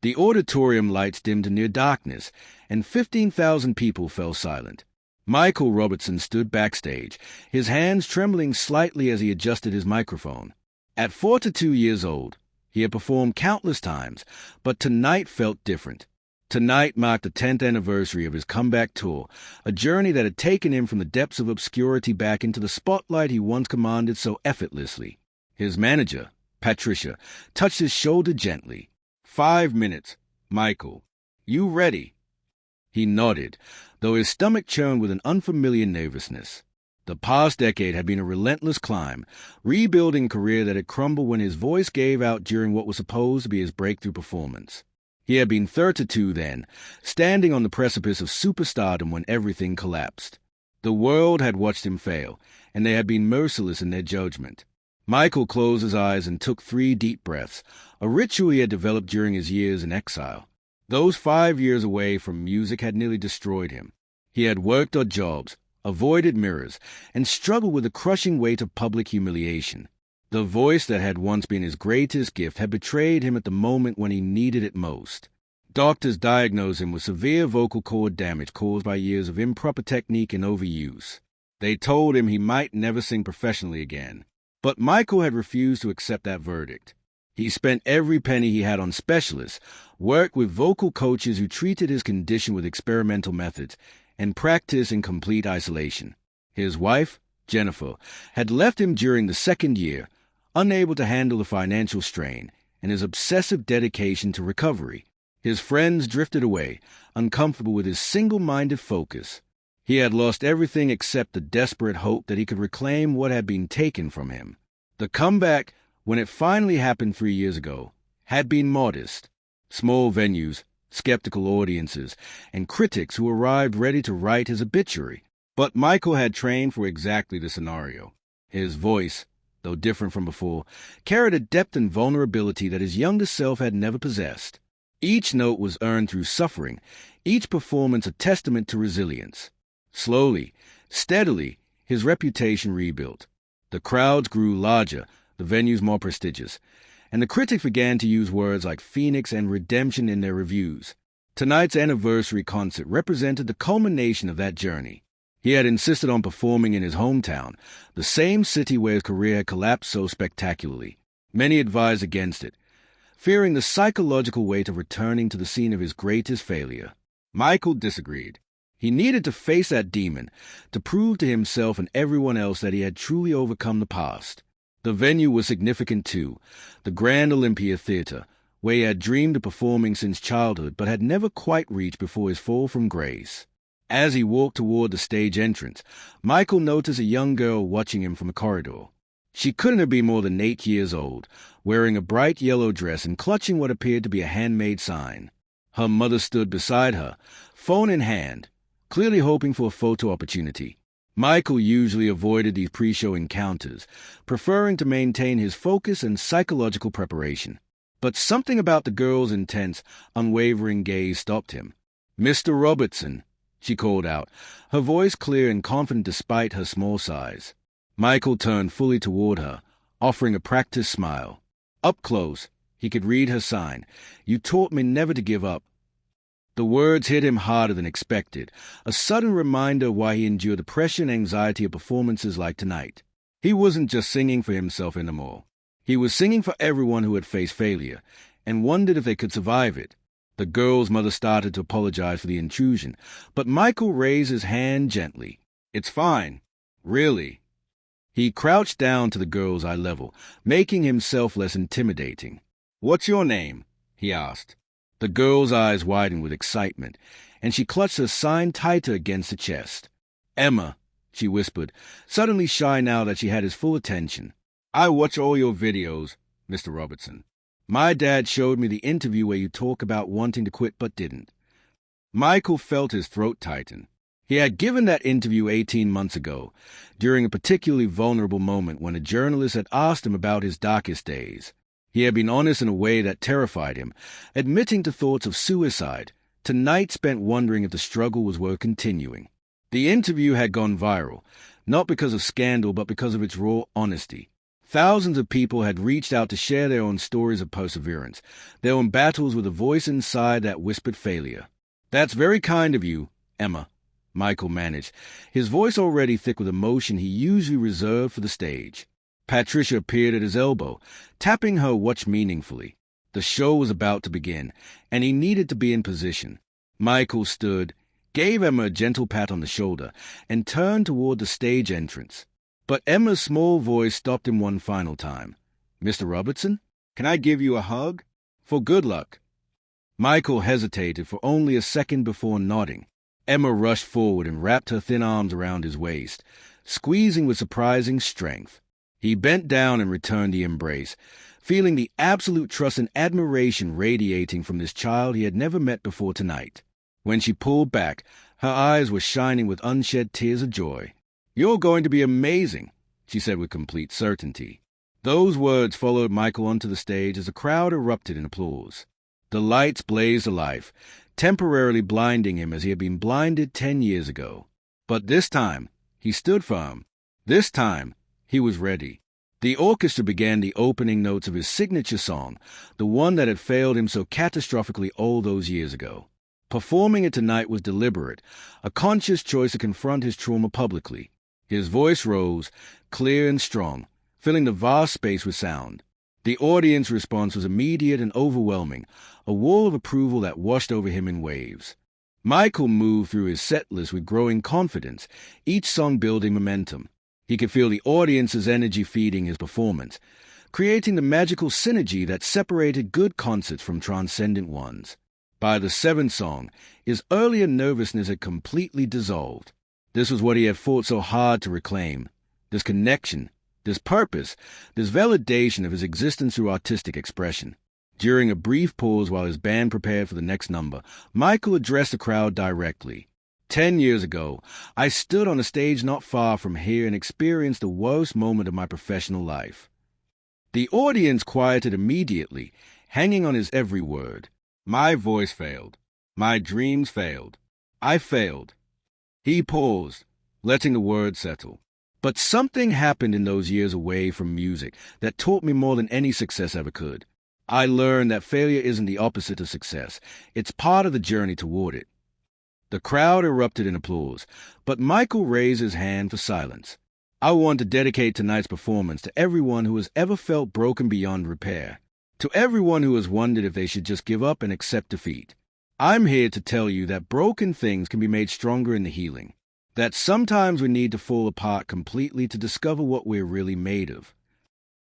The auditorium lights dimmed to near darkness, and 15,000 people fell silent. Michael Robertson stood backstage, his hands trembling slightly as he adjusted his microphone. At 42 years old, he had performed countless times, but tonight felt different. Tonight marked the 10th anniversary of his comeback tour, a journey that had taken him from the depths of obscurity back into the spotlight he once commanded so effortlessly. His manager, Patricia, touched his shoulder gently. 5 minutes, Michael. You ready? He nodded, though his stomach churned with an unfamiliar nervousness. The past decade had been a relentless climb, rebuilding a career that had crumbled when his voice gave out during what was supposed to be his breakthrough performance. He had been 32 then, standing on the precipice of superstardom when everything collapsed. The world had watched him fail, and they had been merciless in their judgment. Michael closed his eyes and took 3 deep breaths, a ritual he had developed during his years in exile. Those 5 years away from music had nearly destroyed him. He had worked odd jobs, avoided mirrors, and struggled with the crushing weight of public humiliation. The voice that had once been his greatest gift had betrayed him at the moment when he needed it most. Doctors diagnosed him with severe vocal cord damage caused by years of improper technique and overuse. They told him he might never sing professionally again. But Michael had refused to accept that verdict. He spent every penny he had on specialists, worked with vocal coaches who treated his condition with experimental methods, and practiced in complete isolation. His wife, Jennifer, had left him during the 2nd year, unable to handle the financial strain and his obsessive dedication to recovery. His friends drifted away, uncomfortable with his single-minded focus. He had lost everything except the desperate hope that he could reclaim what had been taken from him. The comeback, when it finally happened 3 years ago, had been modest. Small venues, skeptical audiences, and critics who arrived ready to write his obituary. But Michael had trained for exactly the scenario. His voice, though different from before, carried a depth and vulnerability that his younger self had never possessed. Each note was earned through suffering, each performance a testament to resilience. Slowly, steadily, his reputation rebuilt. The crowds grew larger, the venues more prestigious, and the critics began to use words like phoenix and redemption in their reviews. Tonight's anniversary concert represented the culmination of that journey. He had insisted on performing in his hometown, the same city where his career had collapsed so spectacularly. Many advised against it, fearing the psychological weight of returning to the scene of his greatest failure. Michael disagreed. He needed to face that demon, to prove to himself and everyone else that he had truly overcome the past. The venue was significant too, the Grand Olympia Theater, where he had dreamed of performing since childhood but had never quite reached before his fall from grace. As he walked toward the stage entrance, Michael noticed a young girl watching him from a corridor. She couldn't have been more than 8 years old, wearing a bright yellow dress and clutching what appeared to be a handmade sign. Her mother stood beside her, phone in hand, clearly hoping for a photo opportunity. Michael usually avoided these pre-show encounters, preferring to maintain his focus and psychological preparation. But something about the girl's intense, unwavering gaze stopped him. "Mr. Robertson," she called out, her voice clear and confident despite her small size. Michael turned fully toward her, offering a practiced smile. Up close, he could read her sign. "You taught me never to give up." The words hit him harder than expected, a sudden reminder why he endured the pressure and anxiety of performances like tonight. He wasn't just singing for himself anymore. He was singing for everyone who had faced failure, and wondered if they could survive it. The girl's mother started to apologize for the intrusion, but Michael raised his hand gently. "It's fine. Really." He crouched down to the girl's eye level, making himself less intimidating. "What's your name?" he asked. The girl's eyes widened with excitement, and she clutched her sign tighter against her chest. "Emma," she whispered, suddenly shy now that she had his full attention. "I watch all your videos, Mr. Robertson. My dad showed me the interview where you talk about wanting to quit but didn't." Michael felt his throat tighten. He had given that interview 18 months ago, during a particularly vulnerable moment when a journalist had asked him about his darkest days. He had been honest in a way that terrified him, admitting to thoughts of suicide, tonight spent wondering if the struggle was worth continuing. The interview had gone viral, not because of scandal but because of its raw honesty. Thousands of people had reached out to share their own stories of perseverance, their own battles with a voice inside that whispered failure. "That's very kind of you, Emma," Michael managed, his voice already thick with emotion he usually reserved for the stage. Patricia appeared at his elbow, tapping her watch meaningfully. The show was about to begin, and he needed to be in position. Michael stood, gave Emma a gentle pat on the shoulder, and turned toward the stage entrance. But Emma's small voice stopped him one final time. "Mr. Robertson, can I give you a hug? For good luck." Michael hesitated for only a second before nodding. Emma rushed forward and wrapped her thin arms around his waist, squeezing with surprising strength. He bent down and returned the embrace, feeling the absolute trust and admiration radiating from this child he had never met before tonight. When she pulled back, her eyes were shining with unshed tears of joy. "You're going to be amazing," she said with complete certainty. Those words followed Michael onto the stage as the crowd erupted in applause. The lights blazed alive, temporarily blinding him as he had been blinded 10 years ago. But this time, he stood firm. This time, he was ready. The orchestra began the opening notes of his signature song, the one that had failed him so catastrophically all those years ago. Performing it tonight was deliberate, a conscious choice to confront his trauma publicly. His voice rose, clear and strong, filling the vast space with sound. The audience response was immediate and overwhelming, a wall of approval that washed over him in waves. Michael moved through his set list with growing confidence, each song building momentum. He could feel the audience's energy feeding his performance, creating the magical synergy that separated good concerts from transcendent ones. By the seventh song, his earlier nervousness had completely dissolved. This was what he had fought so hard to reclaim. This connection, this purpose, this validation of his existence through artistic expression. During a brief pause while his band prepared for the next number, Michael addressed the crowd directly. 10 years ago, I stood on a stage not far from here and experienced the worst moment of my professional life. The audience quieted immediately, hanging on his every word. My voice failed. My dreams failed. I failed. He paused, letting the words settle. But something happened in those years away from music that taught me more than any success ever could. I learned that failure isn't the opposite of success. It's part of the journey toward it. The crowd erupted in applause, but Michael raised his hand for silence. "I want to dedicate tonight's performance to everyone who has ever felt broken beyond repair, to everyone who has wondered if they should just give up and accept defeat. I'm here to tell you that broken things can be made stronger in the healing, that sometimes we need to fall apart completely to discover what we're really made of."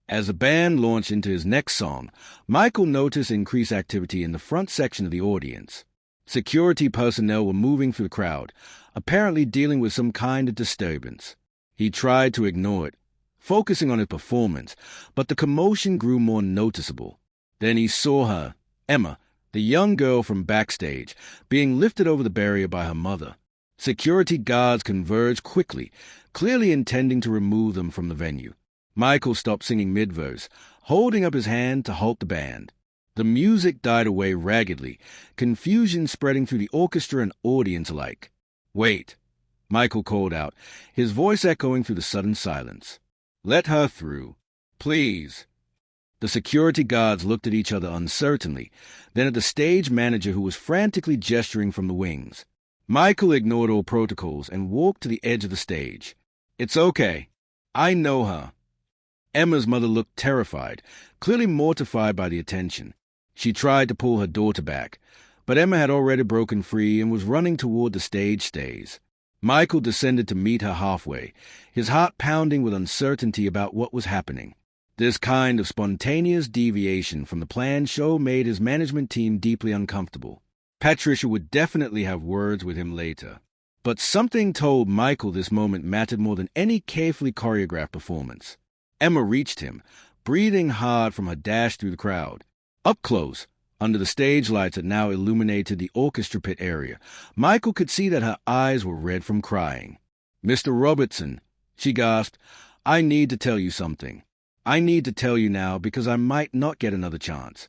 As the band launched into his next song, Michael noticed increased activity in the front section of the audience. Security personnel were moving through the crowd, apparently dealing with some kind of disturbance. He tried to ignore it, focusing on his performance, but the commotion grew more noticeable. Then he saw her, Emma, the young girl from backstage, being lifted over the barrier by her mother. Security guards converged quickly, clearly intending to remove them from the venue. Michael stopped singing mid-verse, holding up his hand to halt the band. The music died away raggedly, confusion spreading through the orchestra and audience alike. "Wait," Michael called out, his voice echoing through the sudden silence. "Let her through. Please." The security guards looked at each other uncertainly, then at the stage manager who was frantically gesturing from the wings. Michael ignored all protocols and walked to the edge of the stage. "It's okay. I know her." Emma's mother looked terrified, clearly mortified by the attention. She tried to pull her daughter back, but Emma had already broken free and was running toward the stage stays. Michael descended to meet her halfway, his heart pounding with uncertainty about what was happening. This kind of spontaneous deviation from the planned show made his management team deeply uncomfortable. Patricia would definitely have words with him later. But something told Michael this moment mattered more than any carefully choreographed performance. Emma reached him, breathing hard from her dash through the crowd. Up close, under the stage lights that now illuminated the orchestra pit area, Michael could see that her eyes were red from crying. "Mr. Robertson," she gasped, "I need to tell you something. I need to tell you now because I might not get another chance."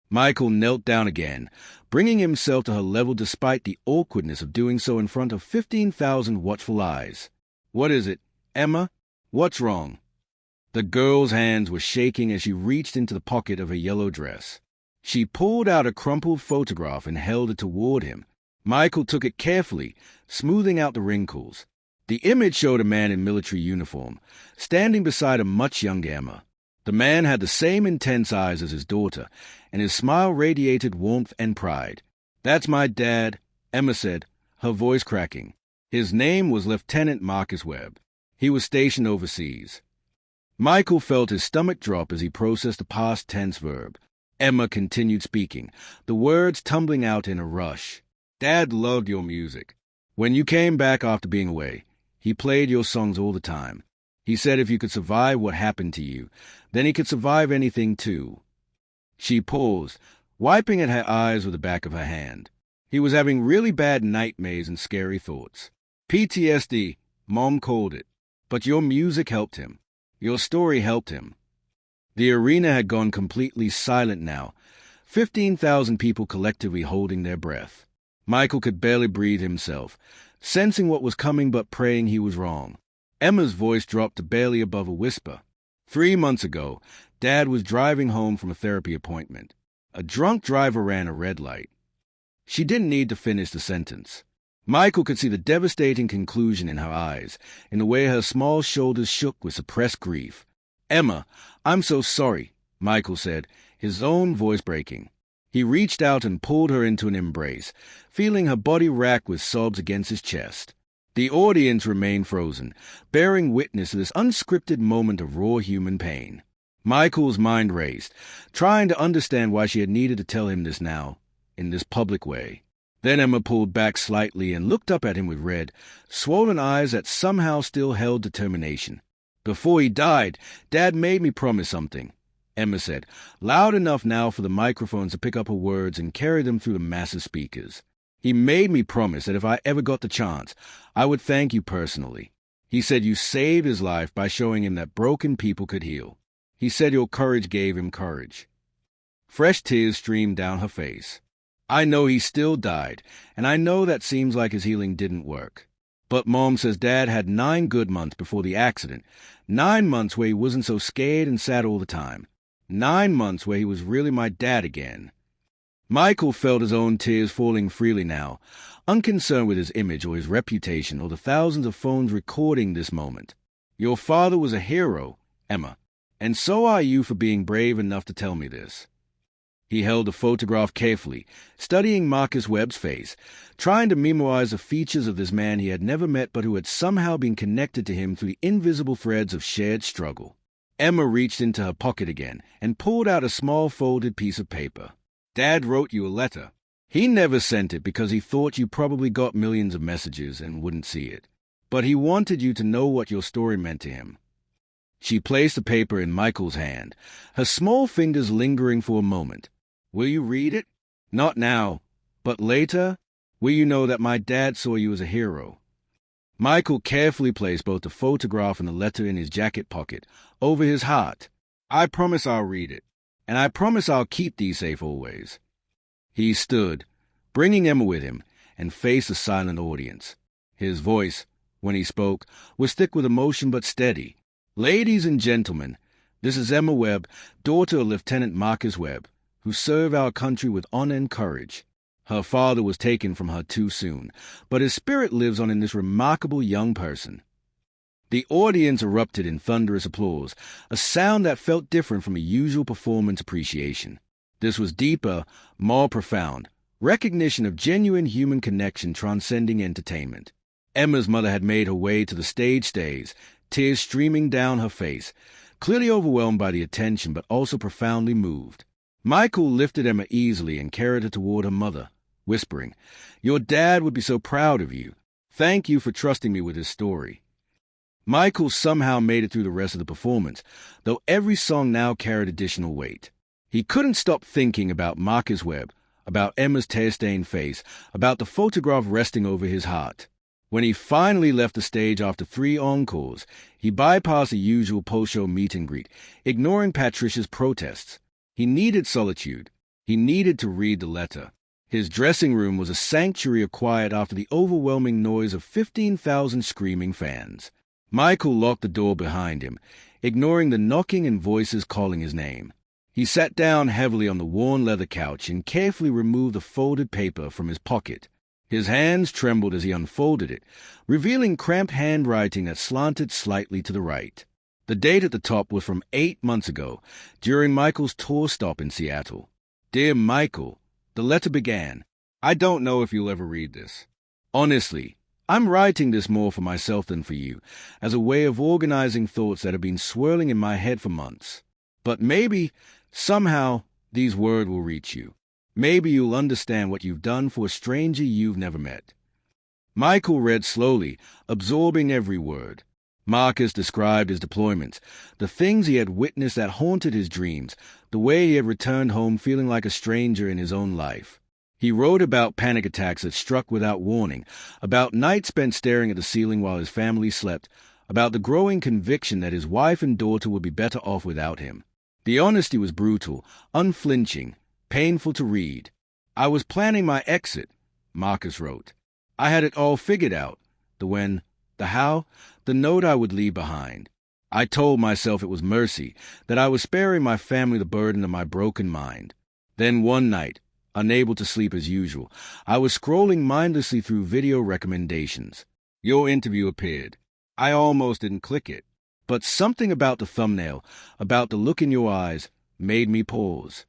Michael knelt down again, bringing himself to her level despite the awkwardness of doing so in front of 15,000 watchful eyes. "What is it, Emma? What's wrong?" The girl's hands were shaking as she reached into the pocket of her yellow dress. She pulled out a crumpled photograph and held it toward him. Michael took it carefully, smoothing out the wrinkles. The image showed a man in military uniform, standing beside a much younger Emma. The man had the same intense eyes as his daughter, and his smile radiated warmth and pride. "That's my dad," Emma said, her voice cracking. His name was Lieutenant Marcus Webb. He was stationed overseas. Michael felt his stomach drop as he processed the past tense verb. Emma continued speaking, the words tumbling out in a rush. "Dad loved your music. When you came back after being away, he played your songs all the time. He said if you could survive what happened to you, then he could survive anything too." She paused, wiping at her eyes with the back of her hand. He was having really bad nightmares and scary thoughts. PTSD, Mom called it. But your music helped him. Your story helped him. The arena had gone completely silent now, 15,000 people collectively holding their breath. Michael could barely breathe himself, sensing what was coming but praying he was wrong. Emma's voice dropped to barely above a whisper. 3 months ago, Dad was driving home from a therapy appointment. A drunk driver ran a red light. She didn't need to finish the sentence. Michael could see the devastating conclusion in her eyes, in the way her small shoulders shook with suppressed grief. "Emma, I'm so sorry," Michael said, his own voice breaking. He reached out and pulled her into an embrace, feeling her body rack with sobs against his chest. The audience remained frozen, bearing witness to this unscripted moment of raw human pain. Michael's mind raced, trying to understand why she had needed to tell him this now, in this public way. Then Emma pulled back slightly and looked up at him with red, swollen eyes that somehow still held determination. "Before he died, Dad made me promise something," Emma said, loud enough now for the microphones to pick up her words and carry them through the massive speakers. "He made me promise that if I ever got the chance, I would thank you personally. He said you saved his life by showing him that broken people could heal. He said your courage gave him courage." Fresh tears streamed down her face. "I know he still died, and I know that seems like his healing didn't work. But Mom says Dad had 9 good months before the accident, 9 months where he wasn't so scared and sad all the time, 9 months where he was really my dad again." Michael felt his own tears falling freely now, unconcerned with his image or his reputation or the thousands of phones recording this moment. "Your father was a hero, Emma, and so are you for being brave enough to tell me this." He held the photograph carefully, studying Marcus Webb's face, trying to memorize the features of this man he had never met but who had somehow been connected to him through the invisible threads of shared struggle. Emma reached into her pocket again and pulled out a small folded piece of paper. "Dad wrote you a letter. He never sent it because he thought you probably got millions of messages and wouldn't see it. But he wanted you to know what your story meant to him." She placed the paper in Michael's hand, her small fingers lingering for a moment. "Will you read it? Not now, but later? Will you know that my dad saw you as a hero?" Michael carefully placed both the photograph and the letter in his jacket pocket, over his heart. "I promise I'll read it, and I promise I'll keep thee safe always." He stood, bringing Emma with him, and faced the silent audience. His voice, when he spoke, was thick with emotion but steady. "Ladies and gentlemen, this is Emma Webb, daughter of Lieutenant Marcus Webb, who served our country with honor and courage. Her father was taken from her too soon, but his spirit lives on in this remarkable young person." The audience erupted in thunderous applause, a sound that felt different from a usual performance appreciation. This was deeper, more profound, recognition of genuine human connection transcending entertainment. Emma's mother had made her way to the stage stays, tears streaming down her face, clearly overwhelmed by the attention but also profoundly moved. Michael lifted Emma easily and carried her toward her mother, whispering, "Your dad would be so proud of you. Thank you for trusting me with his story." Michael somehow made it through the rest of the performance, though every song now carried additional weight. He couldn't stop thinking about Marcus Webb, about Emma's tear-stained face, about the photograph resting over his heart. When he finally left the stage after 3 encores, he bypassed the usual post-show meet and greet, ignoring Patricia's protests. He needed solitude. He needed to read the letter. His dressing room was a sanctuary of quiet after the overwhelming noise of 15,000 screaming fans. Michael locked the door behind him, ignoring the knocking and voices calling his name. He sat down heavily on the worn leather couch and carefully removed the folded paper from his pocket. His hands trembled as he unfolded it, revealing cramped handwriting that slanted slightly to the right. The date at the top was from 8 months ago, during Michael's tour stop in Seattle. "Dear Michael," the letter began, "I don't know if you'll ever read this. Honestly, I'm writing this more for myself than for you, as a way of organizing thoughts that have been swirling in my head for months. But maybe, somehow, these words will reach you. Maybe you'll understand what you've done for a stranger you've never met." Michael read slowly, absorbing every word. Marcus described his deployments, the things he had witnessed that haunted his dreams, the way he had returned home feeling like a stranger in his own life. He wrote about panic attacks that struck without warning, about nights spent staring at the ceiling while his family slept, about the growing conviction that his wife and daughter would be better off without him. The honesty was brutal, unflinching, painful to read. "I was planning my exit," Marcus wrote. "I had it all figured out. The when, the how, the note I would leave behind. I told myself it was mercy, that I was sparing my family the burden of my broken mind. Then one night, unable to sleep as usual, I was scrolling mindlessly through video recommendations. Your interview appeared. I almost didn't click it, but something about the thumbnail, about the look in your eyes, made me pause."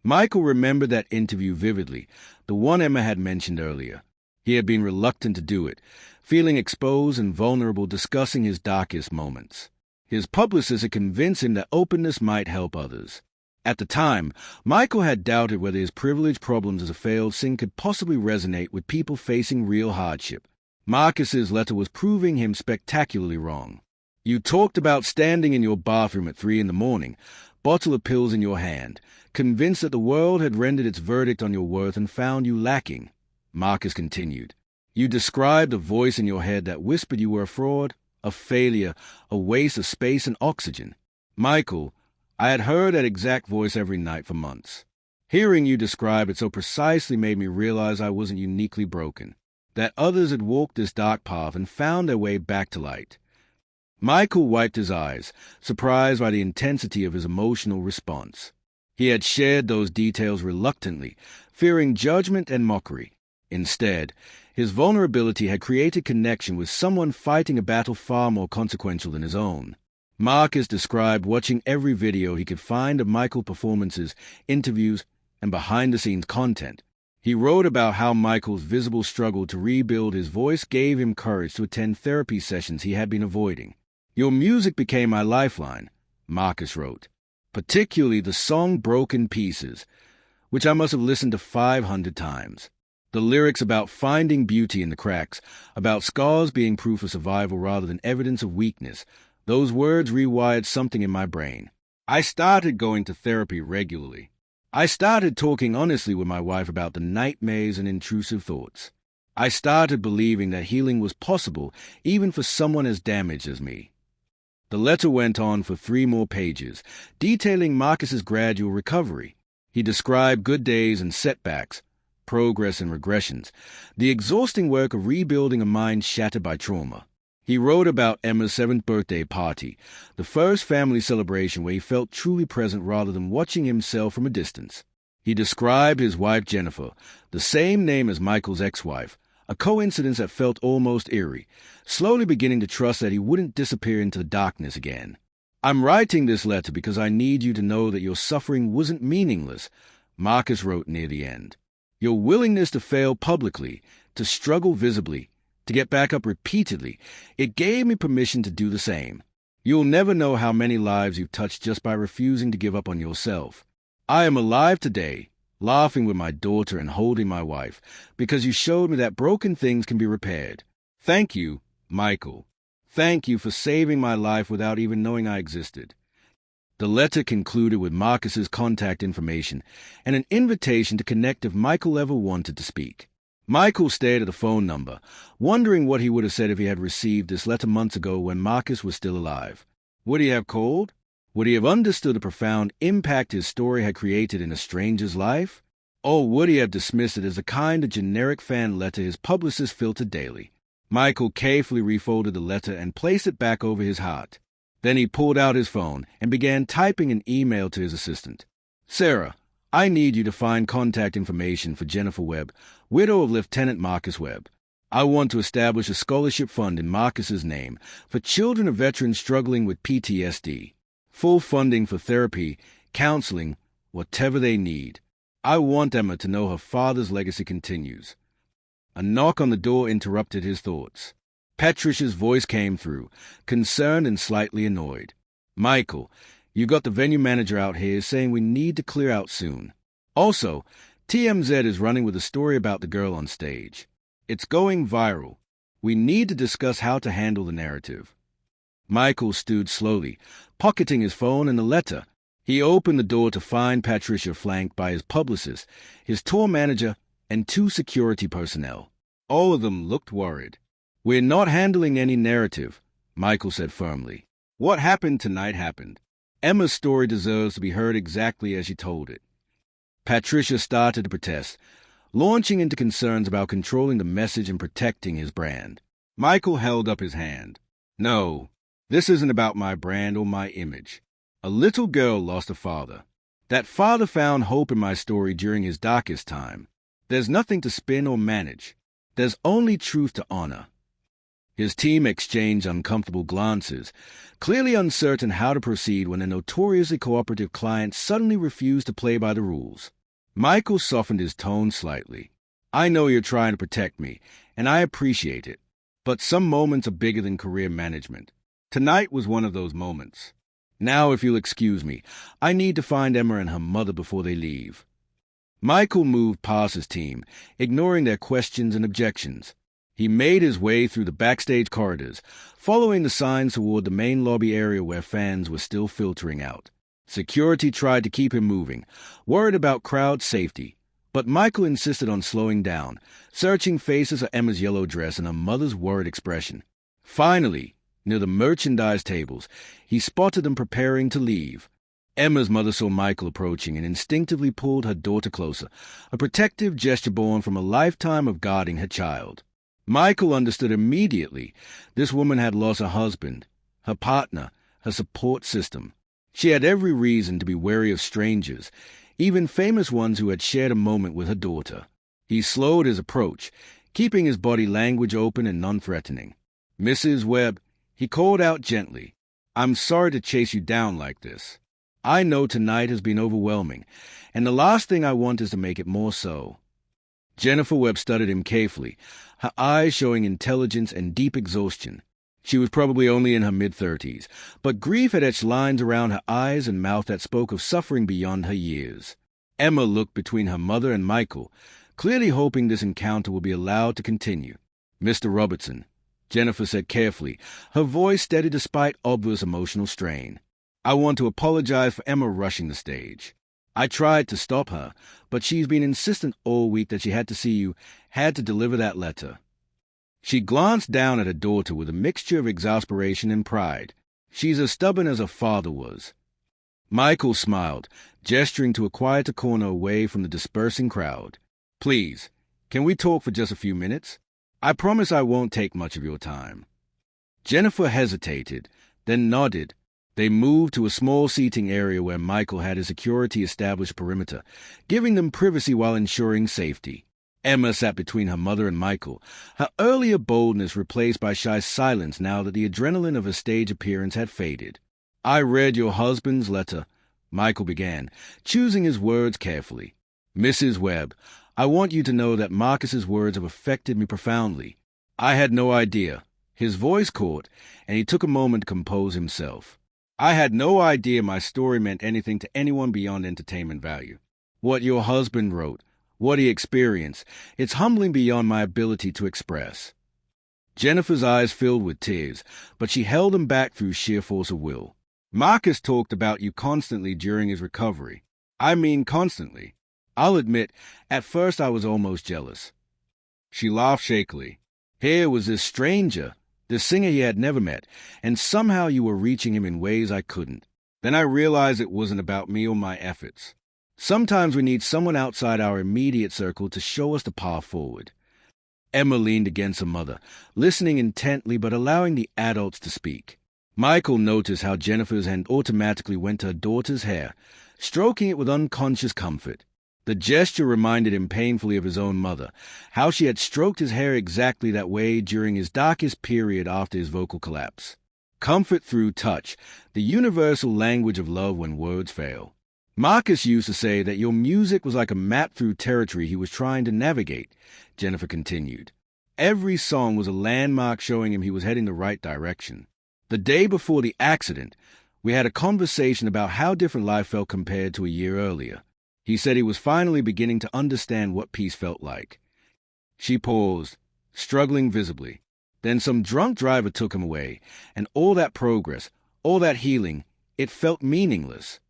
Michael remembered that interview vividly, the one Emma had mentioned earlier. He had been reluctant to do it, feeling exposed and vulnerable discussing his darkest moments. His publicist had convinced him that openness might help others. At the time, Michael had doubted whether his privileged problems as a failed singer could possibly resonate with people facing real hardship. Marcus's letter was proving him spectacularly wrong. "You talked about standing in your bathroom at 3 a.m, bottle of pills in your hand, convinced that the world had rendered its verdict on your worth and found you lacking," Marcus continued. "You described a voice in your head that whispered you were a fraud, a failure, a waste of space and oxygen. Michael, I had heard that exact voice every night for months. Hearing you describe it so precisely made me realize I wasn't uniquely broken, that others had walked this dark path and found their way back to light." Michael wiped his eyes, surprised by the intensity of his emotional response. He had shared those details reluctantly, fearing judgment and mockery. Instead, his vulnerability had created connection with someone fighting a battle far more consequential than his own. Marcus described watching every video he could find of Michael's performances, interviews, and behind-the-scenes content. He wrote about how Michael's visible struggle to rebuild his voice gave him courage to attend therapy sessions he had been avoiding. "Your music became my lifeline," Marcus wrote, "particularly the song Broken Pieces, which I must have listened to 500 times. The lyrics about finding beauty in the cracks, about scars being proof of survival rather than evidence of weakness, those words rewired something in my brain. I started going to therapy regularly. I started talking honestly with my wife about the nightmares and intrusive thoughts. I started believing that healing was possible even for someone as damaged as me." The letter went on for 3 more pages, detailing Marcus's gradual recovery. He described good days and setbacks, progress and regressions, the exhausting work of rebuilding a mind shattered by trauma. He wrote about Emma's 7th birthday party, the first family celebration where he felt truly present rather than watching himself from a distance. He described his wife Jennifer, the same name as Michael's ex-wife, a coincidence that felt almost eerie, slowly beginning to trust that he wouldn't disappear into the darkness again. "I'm writing this letter because I need you to know that your suffering wasn't meaningless," Marcus wrote near the end. "Your willingness to fail publicly, to struggle visibly, to get back up repeatedly, it gave me permission to do the same. You'll never know how many lives you've touched just by refusing to give up on yourself. I am alive today, laughing with my daughter and holding my wife, because you showed me that broken things can be repaired. Thank you, Michael. Thank you for saving my life without even knowing I existed." The letter concluded with Marcus's contact information and an invitation to connect if Michael ever wanted to speak. Michael stared at the phone number, wondering what he would have said if he had received this letter months ago when Marcus was still alive. Would he have called? Would he have understood the profound impact his story had created in a stranger's life? Or would he have dismissed it as a kind of generic fan letter his publicist filtered daily? Michael carefully refolded the letter and placed it back over his heart. Then he pulled out his phone and began typing an email to his assistant. Sarah, I need you to find contact information for Jennifer Webb, widow of Lieutenant Marcus Webb. I want to establish a scholarship fund in Marcus's name for children of veterans struggling with PTSD. Full funding for therapy, counseling, whatever they need. I want Emma to know her father's legacy continues. A knock on the door interrupted his thoughts. Patricia's voice came through, concerned and slightly annoyed. Michael, you got the venue manager out here saying we need to clear out soon. Also, TMZ is running with a story about the girl on stage. It's going viral. We need to discuss how to handle the narrative. Michael stood slowly, pocketing his phone and the letter. He opened the door to find Patricia flanked by his publicist, his tour manager, and 2 security personnel. All of them looked worried. We're not handling any narrative, Michael said firmly. What happened tonight happened. Emma's story deserves to be heard exactly as she told it. Patricia started to protest, launching into concerns about controlling the message and protecting his brand. Michael held up his hand. No, this isn't about my brand or my image. A little girl lost a father. That father found hope in my story during his darkest time. There's nothing to spin or manage. There's only truth to honor. His team exchanged uncomfortable glances, clearly uncertain how to proceed when a notoriously cooperative client suddenly refused to play by the rules. Michael softened his tone slightly. I know you're trying to protect me, and I appreciate it. But some moments are bigger than career management. Tonight was one of those moments. Now, if you'll excuse me, I need to find Emma and her mother before they leave. Michael moved past his team, ignoring their questions and objections. He made his way through the backstage corridors, following the signs toward the main lobby area where fans were still filtering out. Security tried to keep him moving, worried about crowd safety, but Michael insisted on slowing down, searching faces of Emma's yellow dress and her mother's worried expression. Finally, near the merchandise tables, he spotted them preparing to leave. Emma's mother saw Michael approaching and instinctively pulled her daughter closer, a protective gesture born from a lifetime of guarding her child. Michael understood immediately. This woman had lost her husband, her partner, her support system. She had every reason to be wary of strangers, even famous ones who had shared a moment with her daughter. He slowed his approach, keeping his body language open and non-threatening. Mrs. Webb, he called out gently, I'm sorry to chase you down like this. I know tonight has been overwhelming, and the last thing I want is to make it more so. Jennifer Webb studied him carefully, her eyes showing intelligence and deep exhaustion. She was probably only in her mid-30s, but grief had etched lines around her eyes and mouth that spoke of suffering beyond her years. Emma looked between her mother and Michael, clearly hoping this encounter would be allowed to continue. Mr. Robertson, Jennifer said carefully, her voice steady despite obvious emotional strain. I want to apologize for Emma rushing the stage. I tried to stop her, but she's been insistent all week that she had to see you, had to deliver that letter. She glanced down at her daughter with a mixture of exasperation and pride. She's as stubborn as her father was. Michael smiled, gesturing to a quieter corner away from the dispersing crowd. Please, can we talk for just a few minutes? I promise I won't take much of your time. Jennifer hesitated, then nodded. They moved to a small seating area where Michael had his security established perimeter, giving them privacy while ensuring safety. Emma sat between her mother and Michael, her earlier boldness replaced by shy silence now that the adrenaline of her stage appearance had faded. I read your husband's letter, Michael began, choosing his words carefully. Mrs. Webb, I want you to know that Marcus's words have affected me profoundly. I had no idea. His voice caught, and he took a moment to compose himself. I had no idea my story meant anything to anyone beyond entertainment value. What your husband wrote, what he experienced, it's humbling beyond my ability to express. Jennifer's eyes filled with tears, but she held them back through sheer force of will. Marcus talked about you constantly during his recovery. I mean constantly. I'll admit, at first I was almost jealous. She laughed shakily. Here was this stranger, this singer he had never met, and somehow you were reaching him in ways I couldn't. Then I realized it wasn't about me or my efforts. Sometimes we need someone outside our immediate circle to show us the path forward. Emma leaned against her mother, listening intently but allowing the adults to speak. Michael noticed how Jennifer's hand automatically went to her daughter's hair, stroking it with unconscious comfort. The gesture reminded him painfully of his own mother, how she had stroked his hair exactly that way during his darkest period after his vocal collapse. Comfort through touch, the universal language of love when words fail. Marcus used to say that your music was like a map through territory he was trying to navigate, Jennifer continued. Every song was a landmark showing him he was heading the right direction. The day before the accident, we had a conversation about how different life felt compared to a year earlier. He said he was finally beginning to understand what peace felt like. She paused, struggling visibly. Then some drunk driver took him away, and all that progress, all that healing, it felt meaningless.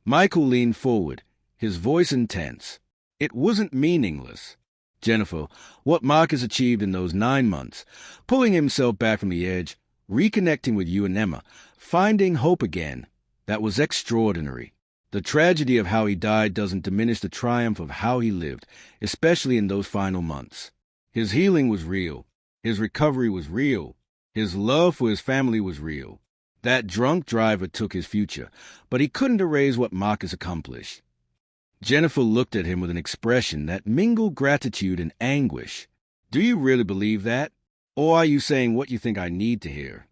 Michael leaned forward, his voice intense. It wasn't meaningless. Jennifer, what Marcus achieved in those 9 months, pulling himself back from the edge, reconnecting with you and Emma, finding hope again, that was extraordinary. The tragedy of how he died doesn't diminish the triumph of how he lived, especially in those final months. His healing was real. His recovery was real. His love for his family was real. That drunk driver took his future, but he couldn't erase what Marcus accomplished. Jennifer looked at him with an expression that mingled gratitude and anguish. Do you really believe that? Or are you saying what you think I need to hear?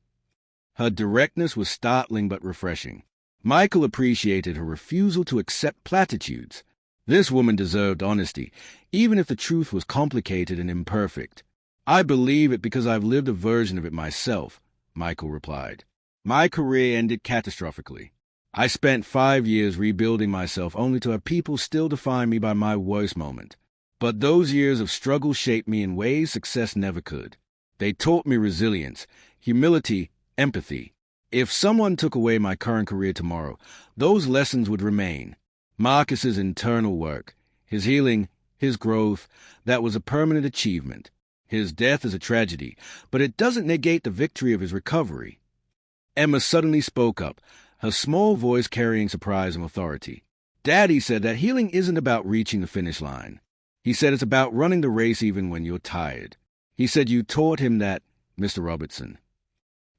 Her directness was startling but refreshing. Michael appreciated her refusal to accept platitudes. This woman deserved honesty, even if the truth was complicated and imperfect. I believe it because I've lived a version of it myself, Michael replied. My career ended catastrophically. I spent 5 years rebuilding myself only to have people still define me by my worst moment. But those years of struggle shaped me in ways success never could. They taught me resilience, humility, empathy. If someone took away my current career tomorrow, those lessons would remain. Marcus's internal work, his healing, his growth, that was a permanent achievement. His death is a tragedy, but it doesn't negate the victory of his recovery. Emma suddenly spoke up, her small voice carrying surprise and authority. Daddy said that healing isn't about reaching the finish line. He said it's about running the race even when you're tired. He said you taught him that, Mr. Robertson.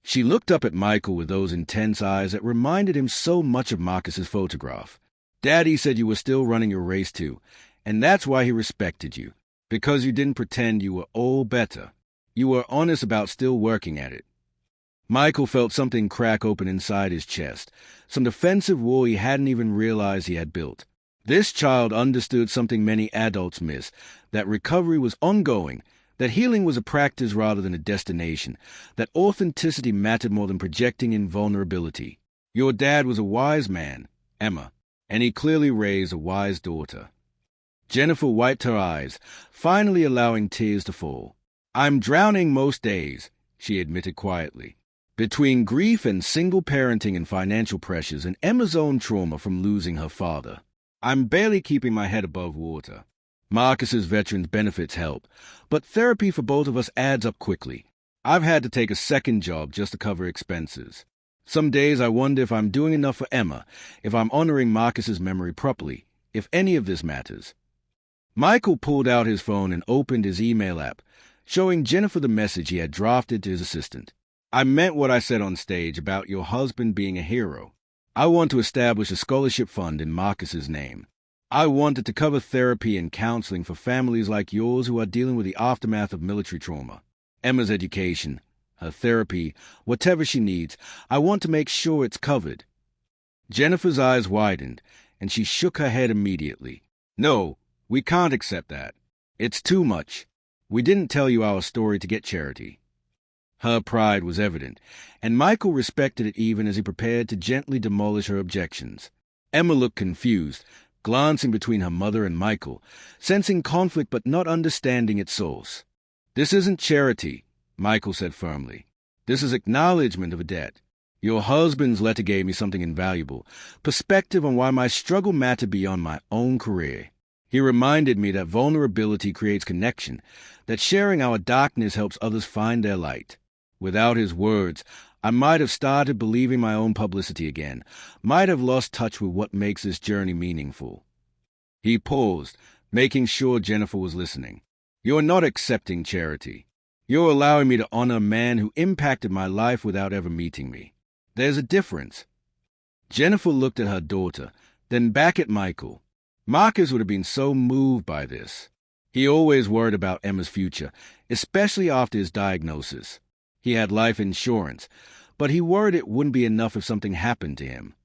She looked up at Michael with those intense eyes that reminded him so much of Marcus's photograph. Daddy said you were still running your race too, and that's why he respected you, because you didn't pretend you were all better. You were honest about still working at it. Michael felt something crack open inside his chest, some defensive wall he hadn't even realized he had built. This child understood something many adults miss, that recovery was ongoing, that healing was a practice rather than a destination, that authenticity mattered more than projecting in vulnerability. Your dad was a wise man, Emma, and he clearly raised a wise daughter. Jennifer wiped her eyes, finally allowing tears to fall. I'm drowning most days, she admitted quietly. Between grief and single parenting and financial pressures and Emma's own trauma from losing her father, I'm barely keeping my head above water. Marcus's veterans benefits help, but therapy for both of us adds up quickly. I've had to take a second job just to cover expenses. Some days I wonder if I'm doing enough for Emma, if I'm honoring Marcus's memory properly, if any of this matters. Michael pulled out his phone and opened his email app, showing Jennifer the message he had drafted to his assistant. I meant what I said on stage about your husband being a hero. I want to establish a scholarship fund in Marcus's name. I wanted to cover therapy and counseling for families like yours who are dealing with the aftermath of military trauma. Emma's education, her therapy, whatever she needs, I want to make sure it's covered. Jennifer's eyes widened, and she shook her head immediately. No, we can't accept that. It's too much. We didn't tell you our story to get charity. Her pride was evident, and Michael respected it even as he prepared to gently demolish her objections. Emma looked confused, glancing between her mother and Michael, sensing conflict but not understanding its source. This isn't charity, Michael said firmly. This is acknowledgement of a debt. Your husband's letter gave me something invaluable, perspective on why my struggle mattered beyond my own career. He reminded me that vulnerability creates connection, that sharing our darkness helps others find their light. Without his words, I might have started believing my own publicity again, might have lost touch with what makes this journey meaningful. He paused, making sure Jennifer was listening. You're not accepting charity. You're allowing me to honor a man who impacted my life without ever meeting me. There's a difference." Jennifer looked at her daughter, then back at Michael. Marcus would have been so moved by this. He always worried about Emma's future, especially after his diagnosis. He had life insurance, but he worried it wouldn't be enough if something happened to him.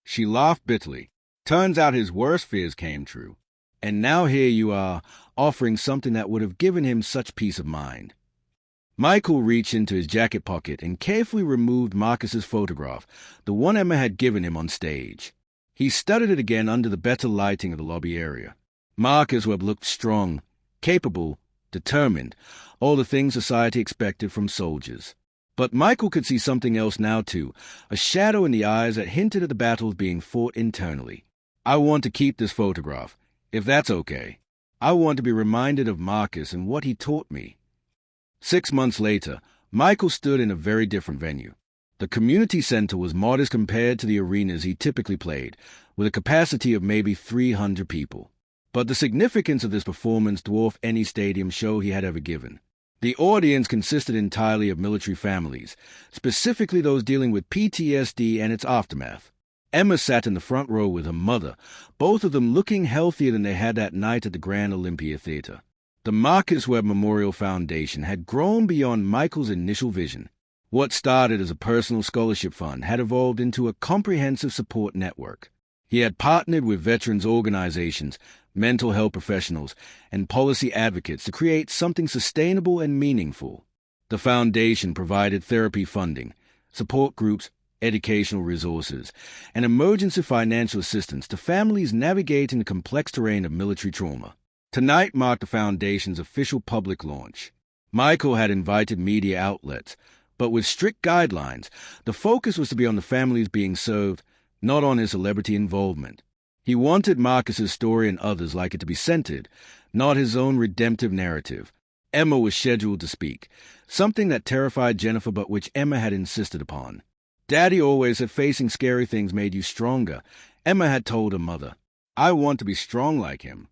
She laughed bitterly. Turns out his worst fears came true. And now here you are, offering something that would have given him such peace of mind. Michael reached into his jacket pocket and carefully removed Marcus's photograph, the one Emma had given him on stage. He studied it again under the better lighting of the lobby area. Marcus Webb looked strong, capable, determined, all the things society expected from soldiers. But Michael could see something else now, too, a shadow in the eyes that hinted at the battles being fought internally. "I want to keep this photograph, if that's okay. I want to be reminded of Marcus and what he taught me." 6 months later, Michael stood in a very different venue. The community center was modest compared to the arenas he typically played, with a capacity of maybe 300 people. But the significance of this performance dwarfed any stadium show he had ever given. The audience consisted entirely of military families, specifically those dealing with PTSD and its aftermath. Emma sat in the front row with her mother, both of them looking healthier than they had that night at the Grand Olympia Theater. The Marcus Webb Memorial Foundation had grown beyond Michael's initial vision. What started as a personal scholarship fund had evolved into a comprehensive support network. He had partnered with veterans organizations, mental health professionals, and policy advocates to create something sustainable and meaningful. The foundation provided therapy funding, support groups, educational resources, and emergency financial assistance to families navigating the complex terrain of military trauma. Tonight marked the foundation's official public launch. Michael had invited media outlets, but with strict guidelines, the focus was to be on the families being served, not on his celebrity involvement. He wanted Marcus's story and others like it to be centered, not his own redemptive narrative. Emma was scheduled to speak, something that terrified Jennifer but which Emma had insisted upon. "Daddy always said facing scary things made you stronger," Emma had told her mother. "I want to be strong like him."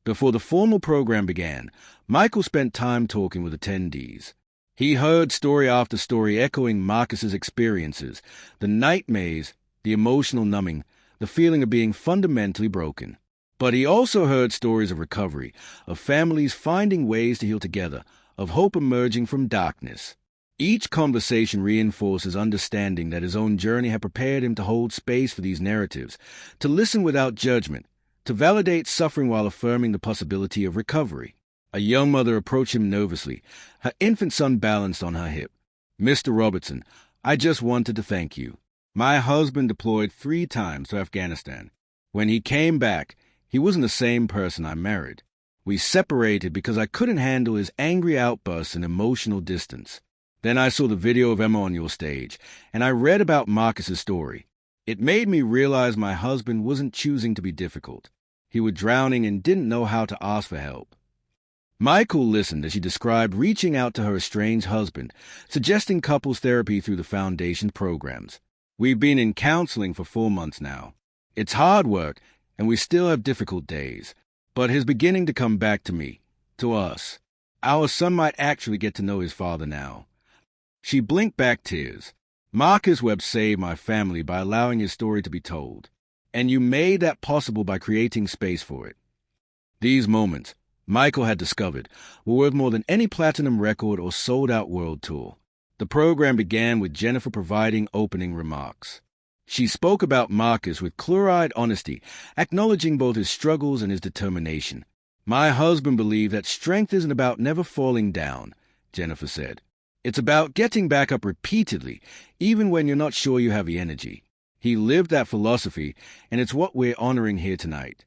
Before the formal program began, Michael spent time talking with attendees. He heard story after story echoing Marcus's experiences, the night maze, the emotional numbing, the feeling of being fundamentally broken. But he also heard stories of recovery, of families finding ways to heal together, of hope emerging from darkness. Each conversation reinforced his understanding that his own journey had prepared him to hold space for these narratives, to listen without judgment, to validate suffering while affirming the possibility of recovery. A young mother approached him nervously, her infant son balanced on her hip. "Mr. Robertson, I just wanted to thank you. My husband deployed 3 times to Afghanistan. When he came back, he wasn't the same person I married. We separated because I couldn't handle his angry outbursts and emotional distance. Then I saw the video of Emma on your stage, and I read about Marcus's story. It made me realize my husband wasn't choosing to be difficult. He was drowning and didn't know how to ask for help." Michael listened as she described reaching out to her estranged husband, suggesting couples therapy through the foundation's programs. "We've been in counseling for 4 months now. It's hard work, and we still have difficult days, but he's beginning to come back to me, to us. Our son might actually get to know his father now." She blinked back tears. "Marcus Webb saved my family by allowing his story to be told, and you made that possible by creating space for it." These moments, Michael had discovered, were worth more than any platinum record or sold-out world tour. The program began with Jennifer providing opening remarks. She spoke about Marcus with clear-eyed honesty, acknowledging both his struggles and his determination. "My husband believed that strength isn't about never falling down," Jennifer said. "It's about getting back up repeatedly, even when you're not sure you have the energy. He lived that philosophy, and it's what we're honoring here tonight."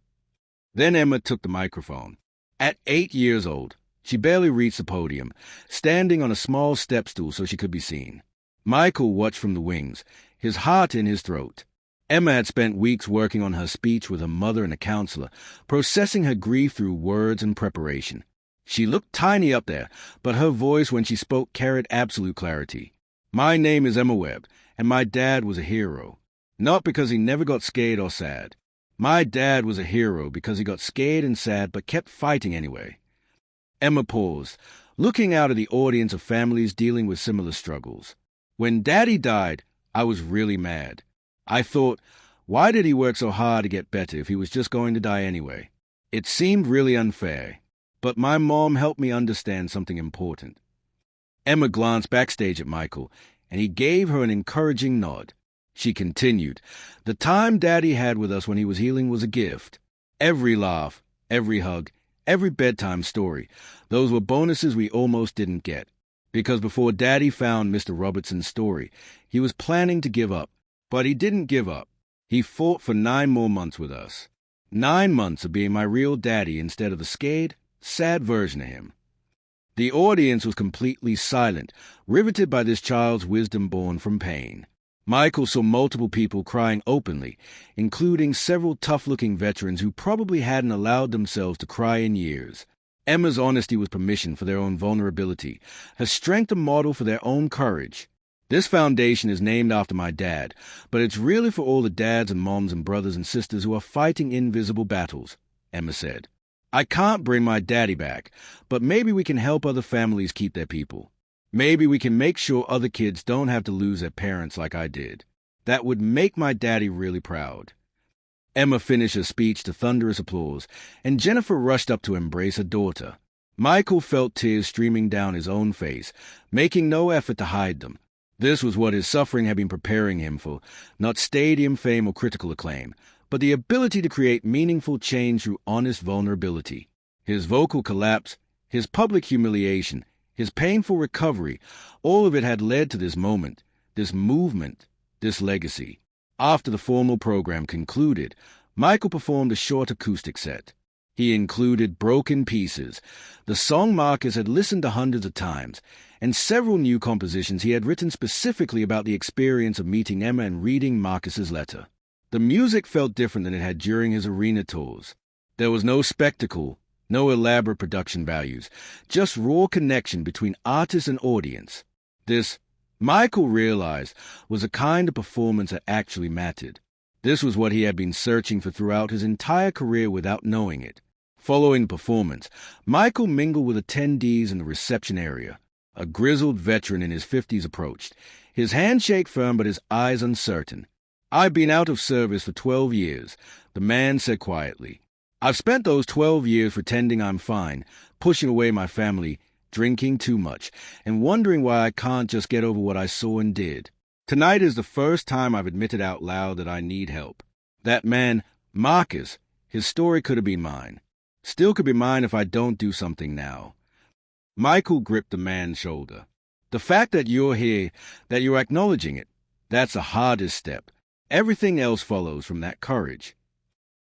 Then Emma took the microphone. At 8 years old, she barely reached the podium, standing on a small step stool so she could be seen. Michael watched from the wings, his heart in his throat. Emma had spent weeks working on her speech with her mother and a counselor, processing her grief through words and preparation. She looked tiny up there, but her voice when she spoke carried absolute clarity. "My name is Emma Webb, and my dad was a hero. Not because he never got scared or sad. My dad was a hero because he got scared and sad but kept fighting anyway." Emma paused, looking out at the audience of families dealing with similar struggles. When Daddy died, I was really mad. I thought, why did he work so hard to get better if he was just going to die anyway? It seemed really unfair. But my mom helped me understand something important. Emma glanced backstage at Michael, and he gave her an encouraging nod. She continued, the time Daddy had with us when he was healing was a gift. Every laugh, every hug, every bedtime story, those were bonuses we almost didn't get. Because before Daddy found Mr. Robertson's story, he was planning to give up. But he didn't give up. He fought for 9 more months with us. 9 months of being my real daddy instead of the scared, sad version of him. The audience was completely silent, riveted by this child's wisdom born from pain. Michael saw multiple people crying openly, including several tough-looking veterans who probably hadn't allowed themselves to cry in years. Emma's honesty was permission for their own vulnerability, her strength a model for their own courage. This foundation is named after my dad, but it's really for all the dads and moms and brothers and sisters who are fighting invisible battles, Emma said. I can't bring my daddy back, but maybe we can help other families keep their people. Maybe we can make sure other kids don't have to lose their parents like I did. That would make my daddy really proud. Emma finished her speech to thunderous applause, and Jennifer rushed up to embrace her daughter. Michael felt tears streaming down his own face, making no effort to hide them. This was what his suffering had been preparing him for, not stadium fame or critical acclaim, but the ability to create meaningful change through honest vulnerability. His vocal collapse, his public humiliation, his painful recovery, all of it had led to this moment, this movement, this legacy. After the formal program concluded, Michael performed a short acoustic set. He included Broken Pieces, the song Marcus had listened to hundreds of times, and several new compositions he had written specifically about the experience of meeting Emma and reading Marcus's letter. The music felt different than it had during his arena tours. There was no spectacle, no elaborate production values, just raw connection between artist and audience. This, Michael realized, was a kind of performance that actually mattered. This was what he had been searching for throughout his entire career without knowing it. Following the performance, Michael mingled with attendees in the reception area. A grizzled veteran in his 50s approached, his handshake firm but his eyes uncertain. I've been out of service for 12 years, the man said quietly. I've spent those 12 years pretending I'm fine, pushing away my family, drinking too much, and wondering why I can't just get over what I saw and did. Tonight is the first time I've admitted out loud that I need help. That man, Marcus, his story could have been mine. Still could be mine if I don't do something now. Michael gripped the man's shoulder. The fact that you're here, that you're acknowledging it, that's the hardest step. Everything else follows from that courage.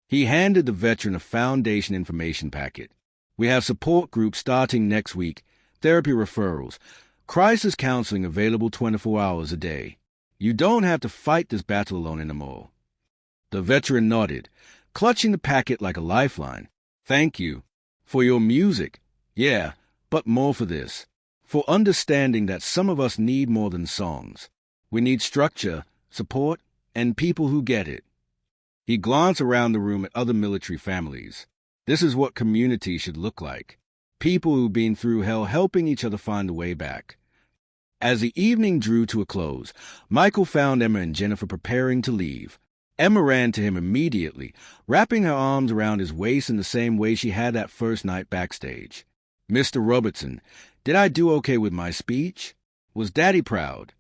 He handed the veteran a foundation information packet. We have support groups starting next week, therapy referrals, crisis counseling available 24 hours a day. You don't have to fight this battle alone anymore. The veteran nodded, clutching the packet like a lifeline. Thank you. For your music. Yeah, but more for this. For understanding that some of us need more than songs. We need structure, support, and people who get it. He glanced around the room at other military families. This is what community should look like. People who've been through hell helping each other find a way back. As the evening drew to a close, Michael found Emma and Jennifer preparing to leave. Emma ran to him immediately, wrapping her arms around his waist in the same way she had that first night backstage. Mr. Robertson, did I do okay with my speech? Was Daddy proud?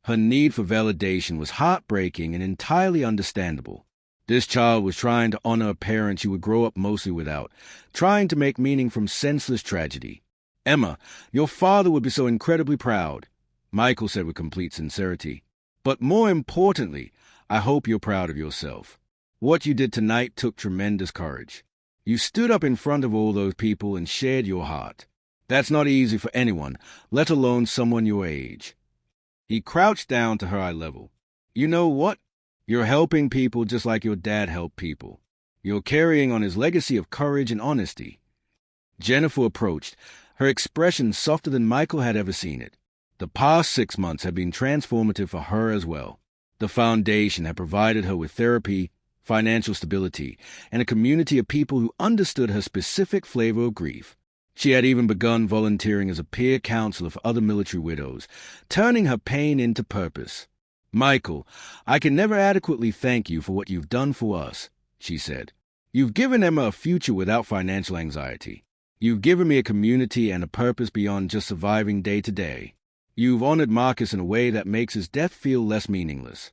Her need for validation was heartbreaking and entirely understandable. This child was trying to honor a parent she would grow up mostly without, trying to make meaning from senseless tragedy. Emma, your father would be so incredibly proud, Michael said with complete sincerity. But more importantly, I hope you're proud of yourself. What you did tonight took tremendous courage. You stood up in front of all those people and shared your heart. That's not easy for anyone, let alone someone your age. He crouched down to her eye level. You know what? You're helping people just like your dad helped people. You're carrying on his legacy of courage and honesty. Jennifer approached, her expression softer than Michael had ever seen it. The past 6 months had been transformative for her as well. The foundation had provided her with therapy, financial stability, and a community of people who understood her specific flavor of grief. She had even begun volunteering as a peer counselor for other military widows, turning her pain into purpose. "Michael, I can never adequately thank you for what you've done for us," she said. "You've given Emma a future without financial anxiety. You've given me a community and a purpose beyond just surviving day to day. You've honored Marcus in a way that makes his death feel less meaningless."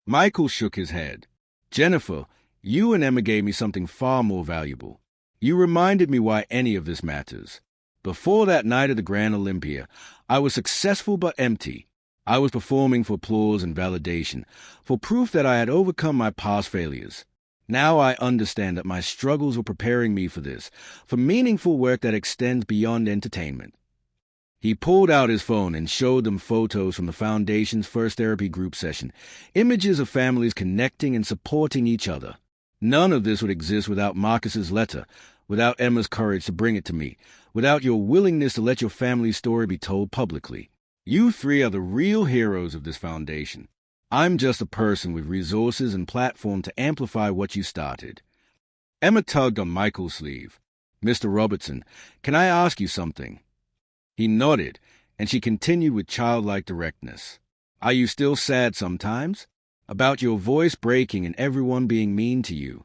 Michael shook his head. "Jennifer, you and Emma gave me something far more valuable. You reminded me why any of this matters. Before that night at the Grand Olympia, I was successful but empty. I was performing for applause and validation, for proof that I had overcome my past failures. Now I understand that my struggles were preparing me for this, for meaningful work that extends beyond entertainment." He pulled out his phone and showed them photos from the Foundation's first therapy group session, images of families connecting and supporting each other. "None of this would exist without Marcus's letter, without Emma's courage to bring it to me, without your willingness to let your family's story be told publicly. You three are the real heroes of this foundation. I'm just a person with resources and platform to amplify what you started." Emma tugged on Michael's sleeve. "Mr. Robertson, can I ask you something?" He nodded, and she continued with childlike directness. "Are you still sad sometimes? About your voice breaking and everyone being mean to you?"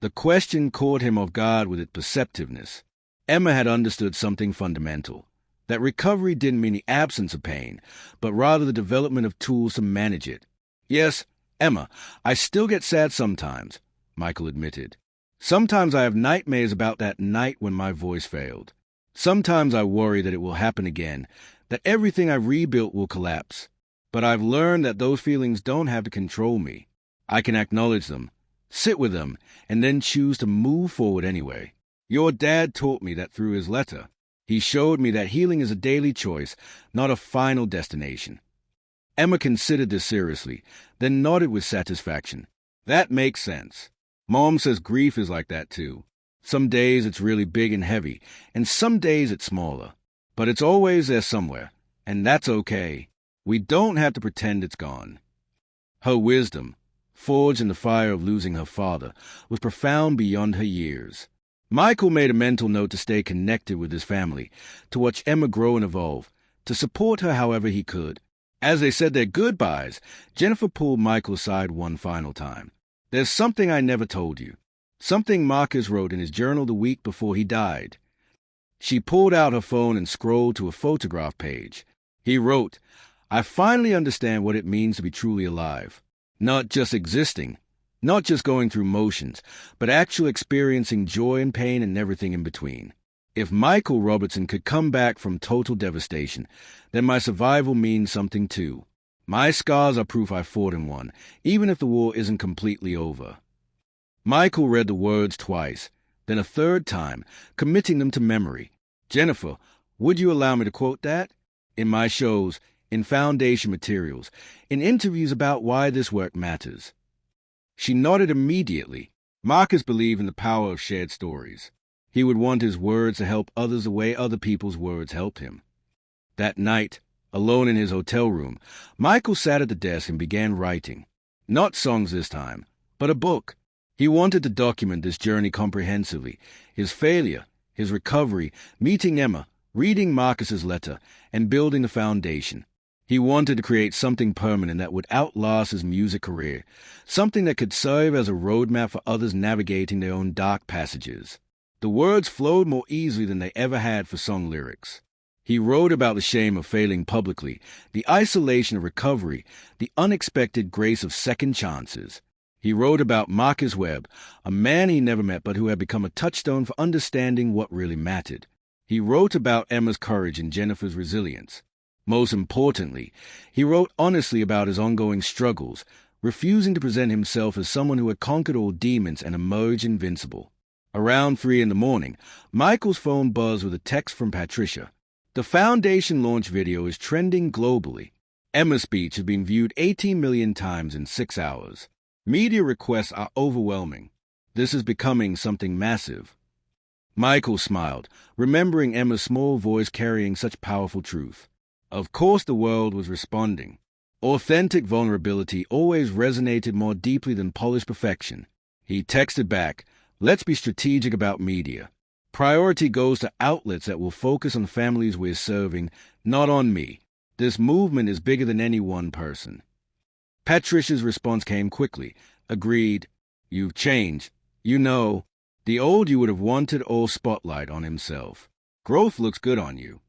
The question caught him off guard with its perceptiveness. Emma had understood something fundamental, that recovery didn't mean the absence of pain, but rather the development of tools to manage it. "Yes, Emma, I still get sad sometimes," Michael admitted. "Sometimes I have nightmares about that night when my voice failed. Sometimes I worry that it will happen again, that everything I've rebuilt will collapse. But I've learned that those feelings don't have to control me. I can acknowledge them, sit with them, and then choose to move forward anyway. Your dad taught me that through his letter. He showed me that healing is a daily choice, not a final destination." Emma considered this seriously, then nodded with satisfaction. "That makes sense. Mom says grief is like that too. Some days it's really big and heavy, and some days it's smaller. But it's always there somewhere, and that's okay. We don't have to pretend it's gone." Her wisdom, forged in the fire of losing her father, was profound beyond her years. Michael made a mental note to stay connected with his family, to watch Emma grow and evolve, to support her however he could. As they said their goodbyes, Jennifer pulled Michael aside one final time. "There's something I never told you. Something Marcus wrote in his journal the week before he died." She pulled out her phone and scrolled to a photograph page. He wrote, "I finally understand what it means to be truly alive. Not just existing, not just going through motions, but actually experiencing joy and pain and everything in between. If Michael Robertson could come back from total devastation, then my survival means something too. My scars are proof I fought and won, even if the war isn't completely over." Michael read the words twice, then a third time, committing them to memory. "Jennifer, would you allow me to quote that? In my shows, in foundation materials, in interviews about why this work matters." She nodded immediately. Marcus believed in the power of shared stories. He would want his words to help others the way other people's words helped him. That night, alone in his hotel room, Michael sat at the desk and began writing. Not songs this time, but a book. He wanted to document this journey comprehensively, his failure, his recovery, meeting Emma, reading Marcus's letter, and building the foundation. He wanted to create something permanent that would outlast his music career, something that could serve as a roadmap for others navigating their own dark passages. The words flowed more easily than they ever had for song lyrics. He wrote about the shame of failing publicly, the isolation of recovery, the unexpected grace of second chances. He wrote about Marcus Webb, a man he never met but who had become a touchstone for understanding what really mattered. He wrote about Emma's courage and Jennifer's resilience. Most importantly, he wrote honestly about his ongoing struggles, refusing to present himself as someone who had conquered all demons and emerged invincible. Around 3 a.m, Michael's phone buzzed with a text from Patricia. The Foundation launch video is trending globally. Emma's speech has been viewed 18 million times in 6 hours. Media requests are overwhelming. This is becoming something massive. Michael smiled, remembering Emma's small voice carrying such powerful truth. Of course the world was responding. Authentic vulnerability always resonated more deeply than polished perfection. He texted back, "Let's be strategic about media. Priority goes to outlets that will focus on families we're serving, not on me. This movement is bigger than any one person. Patricia's response came quickly. Agreed. You've changed. You know, the old you would have wanted all spotlight on himself. Growth looks good on you.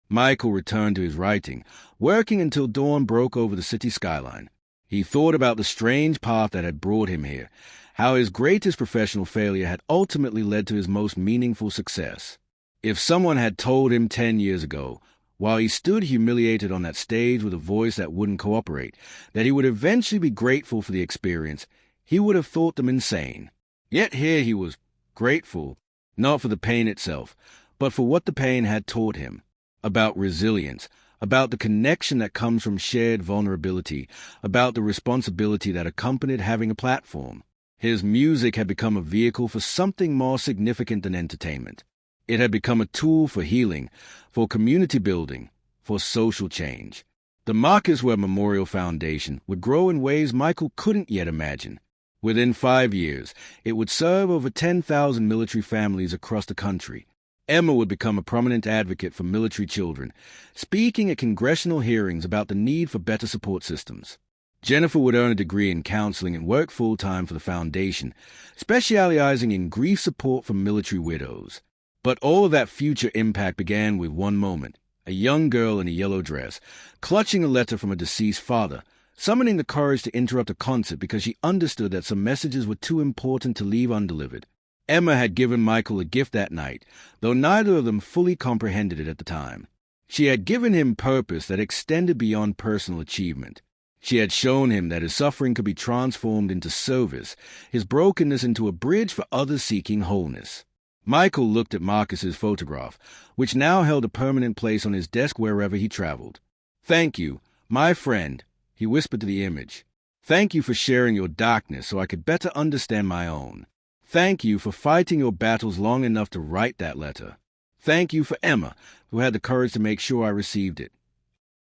Michael returned to his writing, working until dawn broke over the city skyline. He thought about the strange path that had brought him here, how his greatest professional failure had ultimately led to his most meaningful success. If someone had told him 10 years ago, while he stood humiliated on that stage with a voice that wouldn't cooperate, that he would eventually be grateful for the experience, he would have thought them insane. Yet here he was, grateful, not for the pain itself, but for what the pain had taught him, about resilience, about the connection that comes from shared vulnerability, about the responsibility that accompanied having a platform. His music had become a vehicle for something more significant than entertainment. It had become a tool for healing, for community building, for social change. The Marcus Webb Memorial Foundation would grow in ways Michael couldn't yet imagine. Within 5 years, it would serve over 10,000 military families across the country. Emma would become a prominent advocate for military children, speaking at congressional hearings about the need for better support systems. Jennifer would earn a degree in counseling and work full-time for the foundation, specializing in grief support for military widows. But all of that future impact began with one moment, a young girl in a yellow dress, clutching a letter from a deceased father, summoning the courage to interrupt a concert because she understood that some messages were too important to leave undelivered. Emma had given Michael a gift that night, though neither of them fully comprehended it at the time. She had given him purpose that extended beyond personal achievement. She had shown him that his suffering could be transformed into service, his brokenness into a bridge for others seeking wholeness. Michael looked at Marcus's photograph, which now held a permanent place on his desk wherever he traveled. "Thank you, my friend," he whispered to the image. "Thank you for sharing your darkness so I could better understand my own. Thank you for fighting your battles long enough to write that letter. Thank you for Emma, who had the courage to make sure I received it."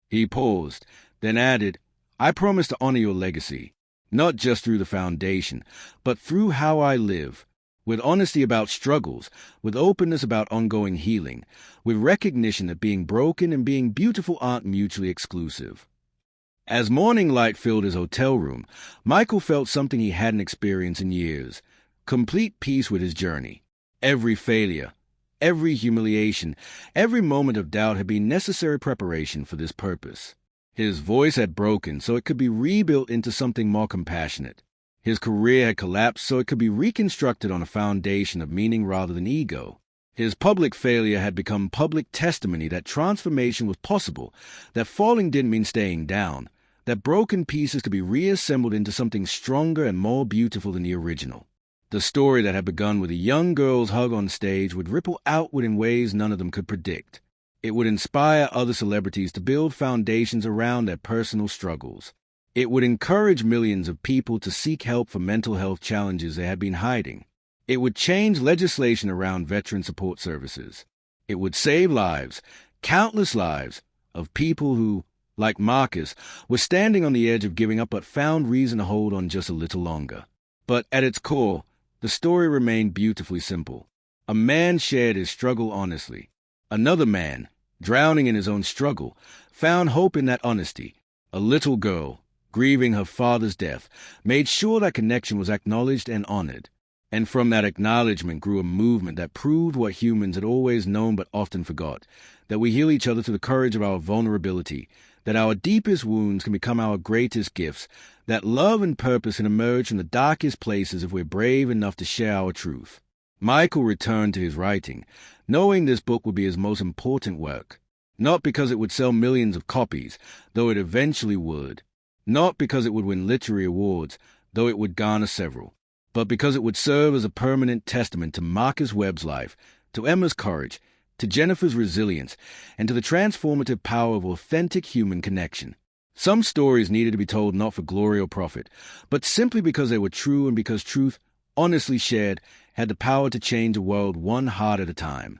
He paused, then added, "I promise to honor your legacy, not just through the foundation, but through how I live, with honesty about struggles, with openness about ongoing healing, with recognition that being broken and being beautiful aren't mutually exclusive." As morning light filled his hotel room, Michael felt something he hadn't experienced in years, complete peace with his journey. Every failure, every humiliation, every moment of doubt had been necessary preparation for this purpose. His voice had broken so it could be rebuilt into something more compassionate. His career had collapsed so it could be reconstructed on a foundation of meaning rather than ego. His public failure had become public testimony that transformation was possible, that falling didn't mean staying down, that broken pieces could be reassembled into something stronger and more beautiful than the original. The story that had begun with a young girl's hug on stage would ripple outward in ways none of them could predict. It would inspire other celebrities to build foundations around their personal struggles. It would encourage millions of people to seek help for mental health challenges they had been hiding. It would change legislation around veteran support services. It would save lives, countless lives, of people who, like Marcus, were standing on the edge of giving up but found reason to hold on just a little longer. But at its core, the story remained beautifully simple. A man shared his struggle honestly. Another man, drowning in his own struggle, found hope in that honesty. A little girl, grieving her father's death, made sure that connection was acknowledged and honored. And from that acknowledgement grew a movement that proved what humans had always known but often forgot, that we heal each other through the courage of our vulnerability, that our deepest wounds can become our greatest gifts, that love and purpose can emerge from the darkest places if we're brave enough to share our truth. Michael returned to his writing, knowing this book would be his most important work. Not because it would sell millions of copies, though it eventually would. Not because it would win literary awards, though it would garner several. But because it would serve as a permanent testament to Marcus Webb's life, to Emma's courage, to Jennifer's resilience, and to the transformative power of authentic human connection. Some stories needed to be told not for glory or profit, but simply because they were true and because truth, honestly shared, had the power to change a world one heart at a time.